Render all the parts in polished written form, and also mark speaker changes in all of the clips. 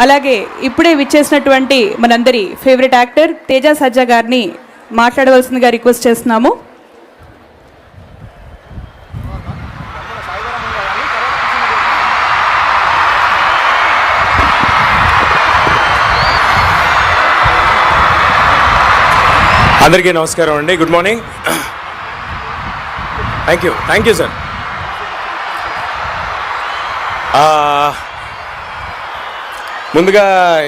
Speaker 1: అలాగే ఇప్పుడే విచ్చేసినటువంటి మనందరి ఫేవరెట్ యాక్టర్ తేజ సజ్జా గారిని మాట్లాడవలసిందిగా రిక్వెస్ట్ చేస్తున్నాము.
Speaker 2: అందరికీ నమస్కారం అండి. Good morning. Thank you sir. ముందుగా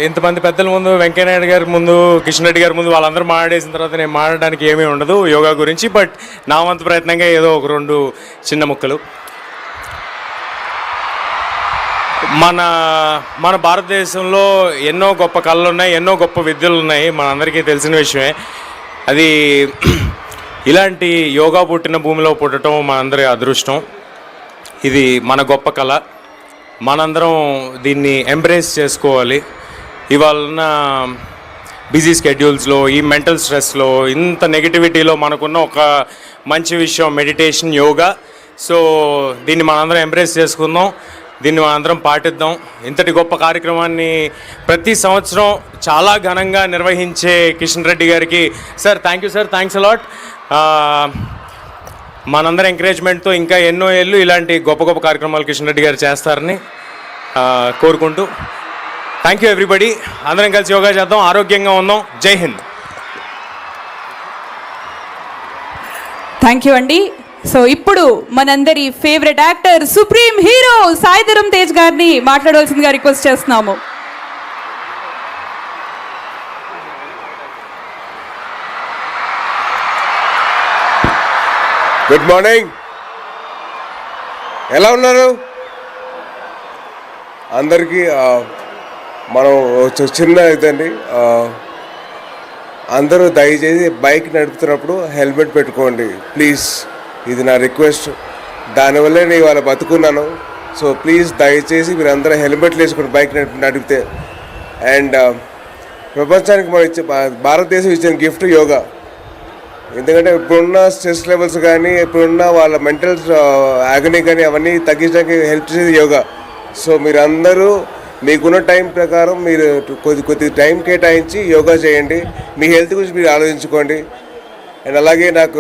Speaker 2: ఇంతమంది పెద్దల ముందు, వెంకయ్యనాయుడు గారి ముందు, కిషన్ రెడ్డి గారి ముందు వాళ్ళందరూ మాట్లాడేసిన తర్వాత నేను మాట్లాడడానికి ఏమీ ఉండదు యోగా గురించి. బట్ నా వంతు ప్రయత్నంగా ఏదో ఒక 2 చిన్న ముక్కలు. మన భారతదేశంలో ఎన్నో గొప్ప కళలు ఉన్నాయి, ఎన్నో గొప్ప విద్యలు ఉన్నాయి, మనందరికీ తెలిసిన విషయమే. అది ఇలాంటి యోగా పుట్టిన భూమిలో పుట్టడం మనందరి అదృష్టం. ఇది మన గొప్ప కళ. మనందరం దీన్ని ఎంబ్రేస్ చేసుకోవాలి. ఇవాళ బిజీ స్కెడ్యూల్స్లో, ఈ మెంటల్ స్ట్రెస్లో, ఇంత నెగిటివిటీలో మనకున్న ఒక మంచి విషయం మెడిటేషన్, యోగా. సో దీన్ని మనందరం ఎంబ్రేస్ చేసుకుందాం, దీన్ని మనందరం పాటిద్దాం. ఇంతటి గొప్ప కార్యక్రమాన్ని ప్రతి సంవత్సరం చాలా ఘనంగా నిర్వహించే కిషన్ రెడ్డి గారికి sir thank you sir, thanks a lot. మనందరం ఎంకరేజ్మెంట్తో ఇంకా ఎన్నో ఏళ్ళు ఇలాంటి గొప్ప గొప్ప కార్యక్రమాలు కిషన్ రెడ్డి గారు చేస్తారని కోరుకుంటూ థ్యాంక్ యూ ఎవ్రీబడి. అందరం కలిసి యోగా చేద్దాం, ఆరోగ్యంగా ఉందాం. జై హింద్.
Speaker 1: థ్యాంక్ యూ అండి. సో ఇప్పుడు మనందరి favourite actor, supreme hero Sai Dharam Tej గారిని మాట్లాడవలసిందిగా రిక్వెస్ట్ చేస్తున్నాము.
Speaker 3: Good morning. ఎలా ఉన్నారు అందరికీ? మనం చిన్న ఇదండి, అందరూ దయచేసి బైక్ నడుపుతున్నప్పుడు హెల్మెట్ పెట్టుకోండి ప్లీజ్. ఇది నా రిక్వెస్ట్. దానివల్లే నేను ఇవాళ బతుకున్నాను. సో ప్లీజ్ దయచేసి మీరు అందరూ హెల్మెట్లు వేసుకుని బైక్ నడిపితే. అండ్ ప్రపంచానికి మనం భారతదేశం ఇచ్చిన గిఫ్ట్ యోగా. ఎందుకంటే ఇప్పుడున్న స్ట్రెస్ లెవెల్స్ కానీ, ఇప్పుడున్న వాళ్ళ మెంటల్ ఆగనీ కానీ అవన్నీ తగ్గించడానికి హెల్ప్ చేసేది యోగా. సో మీరందరూ మీకున్న టైం ప్రకారం మీరు కొద్ది టైం కేటాయించి యోగా చేయండి. మీ హెల్త్ గురించి మీరు ఆలోచించుకోండి. అండ్ అలాగే నాకు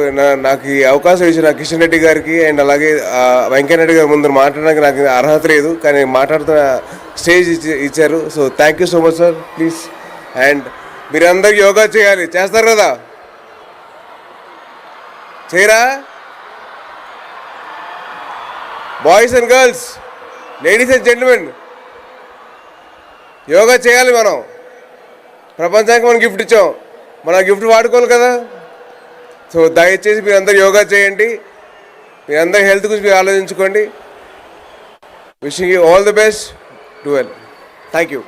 Speaker 3: ఈ అవకాశం ఇచ్చిన కిషన్ రెడ్డి గారికి అండ్ అలాగే వెంకయ్యనాయుడు గారి ముందు మాట్లాడడానికి నాకు అర్హత లేదు, కానీ మాట్లాడుతున్న స్టేజ్ ఇచ్చారు. So thank you so much sir, please. And మీరందరూ యోగా చేయాలి. చేస్తారు కదా? చేయరా? Boys and girls, ladies and gentlemen, yoga చేయాలి. మనం ప్రపంచానికి మనం గిఫ్ట్ ఇచ్చాం, మన గిఫ్ట్ వాడుకోవాలి కదా. సో దయచేసి మీరందరూ యోగా చేయండి. మీరందరూ హెల్త్ గురించి మీరు ఆలోచించుకోండి. Wishing you all the best. Do well. Thank you.